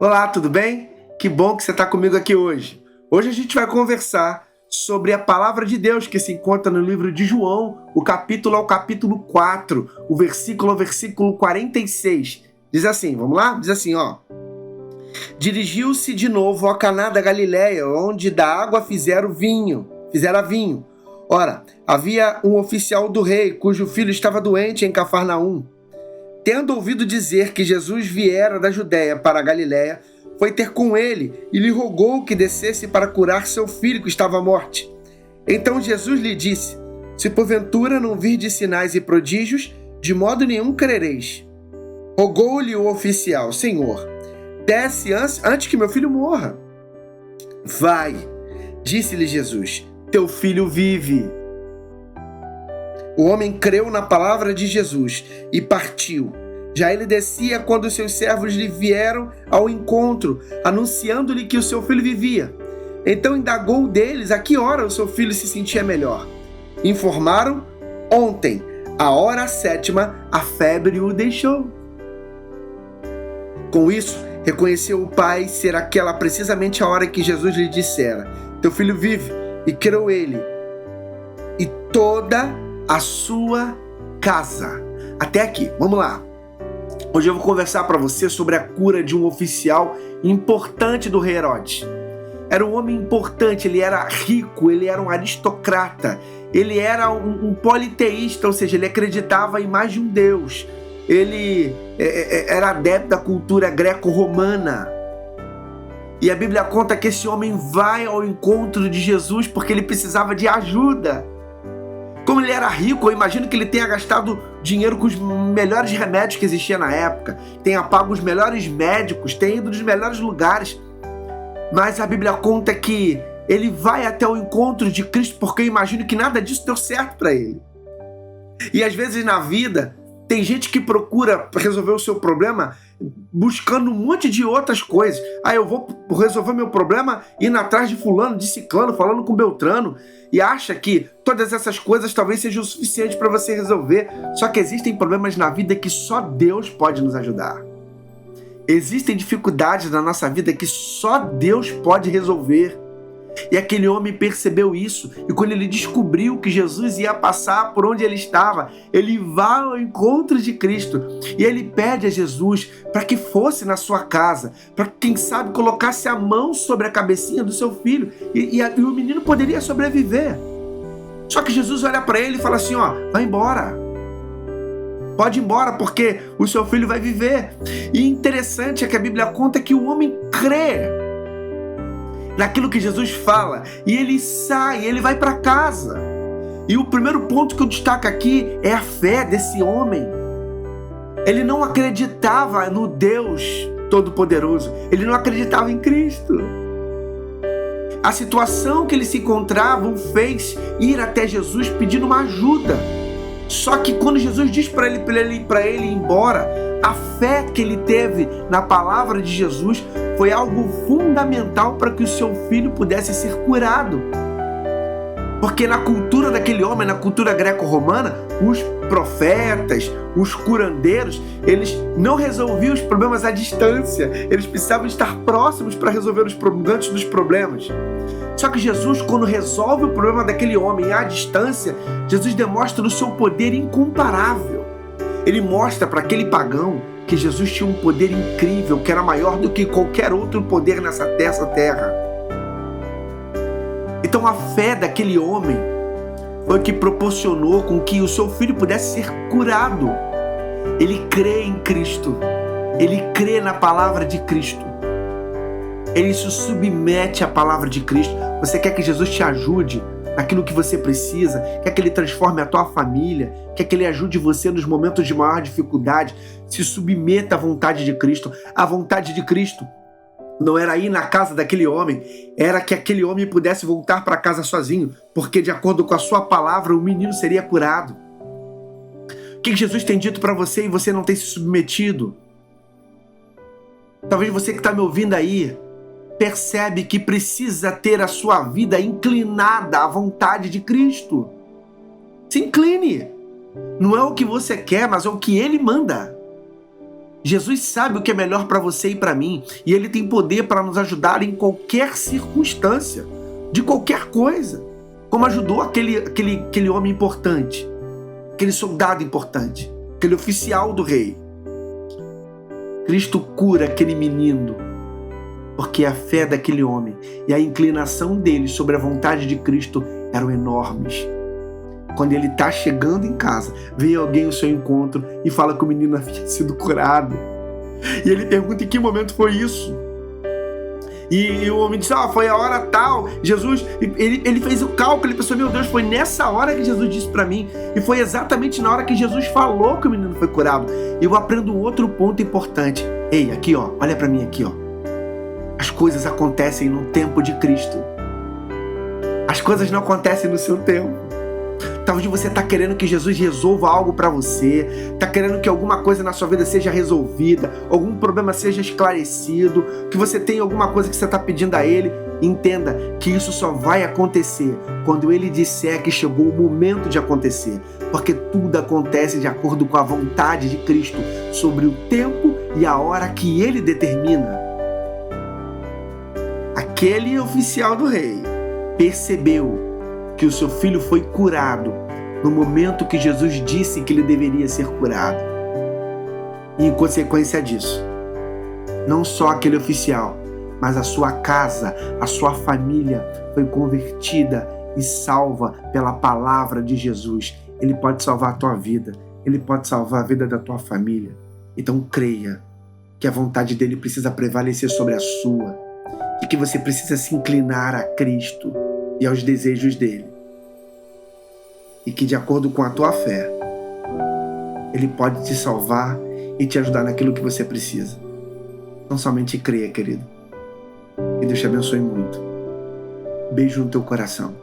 Olá, tudo bem? Que bom que você está comigo aqui hoje. Hoje a gente vai conversar sobre a palavra de Deus que se encontra no livro de João, o capítulo ao capítulo 4, o versículo ao versículo 46. Diz assim, vamos lá? Diz assim, ó. Dirigiu-se de novo a Caná da Galileia, onde da água fizera vinho. Ora, havia um oficial do rei, cujo filho estava doente em Cafarnaum. Tendo ouvido dizer que Jesus viera da Judéia para a Galiléia, foi ter com ele e lhe rogou que descesse para curar seu filho que estava à morte. Então Jesus lhe disse: se porventura não virdes sinais e prodígios, de modo nenhum crereis. Rogou-lhe o oficial: Senhor, desce antes que meu filho morra. Vai, disse-lhe Jesus, teu filho vive. O homem creu na palavra de Jesus e partiu. Já ele descia quando seus servos lhe vieram ao encontro, anunciando-lhe que o seu filho vivia. Então indagou deles a que hora o seu filho se sentia melhor. Informaram: ontem, à hora 7ª, a febre o deixou. Com isso, reconheceu o pai ser aquela precisamente a hora que Jesus lhe dissera: teu filho vive, e creu ele e toda a sua casa. Até aqui, vamos lá. Hoje eu vou conversar para você sobre a cura de um oficial importante do rei Herodes. Era um homem importante, ele era rico, ele era um aristocrata, ele era um politeísta, ou seja, ele acreditava em mais de um deus. Ele era adepto da cultura greco-romana. E a Bíblia conta que esse homem vai ao encontro de Jesus porque ele precisava de ajuda. Como ele era rico, eu imagino que ele tenha gastado dinheiro com os melhores remédios que existiam na época, tenha pago os melhores médicos, tenha ido nos melhores lugares. Mas a Bíblia conta que ele vai até o encontro de Cristo porque eu imagino que nada disso deu certo para ele. E às vezes na vida, tem gente que procura resolver o seu problema buscando um monte de outras coisas. Eu vou resolver meu problema indo atrás de fulano, de ciclano, falando com Beltrano, e acha que todas essas coisas talvez sejam o suficiente para você resolver. Só que existem problemas na vida que só Deus pode nos ajudar. Existem dificuldades na nossa vida que só Deus pode resolver. E aquele homem percebeu isso, e quando ele descobriu que Jesus ia passar por onde ele estava, ele vai ao encontro de Cristo, e ele pede a Jesus para que fosse na sua casa, para que, quem sabe, colocasse a mão sobre a cabecinha do seu filho, e o menino poderia sobreviver. Só que Jesus olha para ele e fala assim, vai embora. Pode ir embora, porque o seu filho vai viver. E interessante é que a Bíblia conta que o homem crê naquilo que Jesus fala, e ele sai, ele vai para casa. E o primeiro ponto que eu destaco aqui é a fé desse homem. Ele não acreditava no Deus Todo-Poderoso, ele não acreditava em Cristo. A situação que ele se encontrava o fez ir até Jesus pedindo uma ajuda. Só que quando Jesus diz para ele ir embora, a fé que ele teve na palavra de Jesus foi algo fundamental para que o seu filho pudesse ser curado. Porque na cultura daquele homem, na cultura greco-romana, os profetas, os curandeiros, eles não resolviam os problemas à distância. Eles precisavam estar próximos para resolver os problemas dos problemas. Só que Jesus, quando resolve o problema daquele homem à distância, Jesus demonstra o seu poder incomparável. Ele mostra para aquele pagão que Jesus tinha um poder incrível, que era maior do que qualquer outro poder nessa terra. Então a fé daquele homem foi o que proporcionou com que o seu filho pudesse ser curado. Ele crê em Cristo, ele crê na palavra de Cristo. Ele se submete à palavra de Cristo. Você quer que Jesus te ajude naquilo que você precisa? Quer que ele transforme a tua família? Quer que ele ajude você nos momentos de maior dificuldade? Se submeta à vontade de Cristo. A vontade de Cristo não era ir na casa daquele homem, era que aquele homem pudesse voltar para casa sozinho, porque de acordo com a sua palavra, o menino seria curado. O que Jesus tem dito para você e você não tem se submetido? Talvez você que está me ouvindo aí percebe que precisa ter a sua vida inclinada à vontade de Cristo. Se incline. Não é o que você quer, mas é o que Ele manda. Jesus sabe o que é melhor para você e para mim, e Ele tem poder para nos ajudar em qualquer circunstância, de qualquer coisa, como ajudou aquele homem importante, aquele soldado importante, aquele oficial do rei. Cristo cura aquele menino, porque a fé daquele homem e a inclinação dele sobre a vontade de Cristo eram enormes. Quando ele está chegando em casa, vem alguém ao seu encontro e fala que o menino havia sido curado. E ele pergunta em que momento foi isso. E o homem disse, foi a hora tal. Jesus, ele fez o cálculo, ele pensou, meu Deus, foi nessa hora que Jesus disse para mim. E foi exatamente na hora que Jesus falou que o menino foi curado. Eu aprendo outro ponto importante. Ei, aqui ó, olha para mim aqui ó. As coisas acontecem no tempo de Cristo. As coisas não acontecem no seu tempo. Talvez você está querendo que Jesus resolva algo para você, está querendo que alguma coisa na sua vida seja resolvida, algum problema seja esclarecido, que você tenha alguma coisa que você está pedindo a Ele. Entenda que isso só vai acontecer quando Ele disser que chegou o momento de acontecer, porque tudo acontece de acordo com a vontade de Cristo sobre o tempo e a hora que Ele determina. Aquele oficial do rei percebeu que o seu filho foi curado no momento que Jesus disse que ele deveria ser curado. E em consequência disso, não só aquele oficial, mas a sua casa, a sua família foi convertida e salva pela palavra de Jesus. Ele pode salvar a tua vida, Ele pode salvar a vida da tua família. Então creia que a vontade dele precisa prevalecer sobre a sua e que você precisa se inclinar a Cristo e aos desejos dele. E que de acordo com a tua fé, Ele pode te salvar e te ajudar naquilo que você precisa. Não somente creia, querido. Que Deus te abençoe muito. Beijo no teu coração.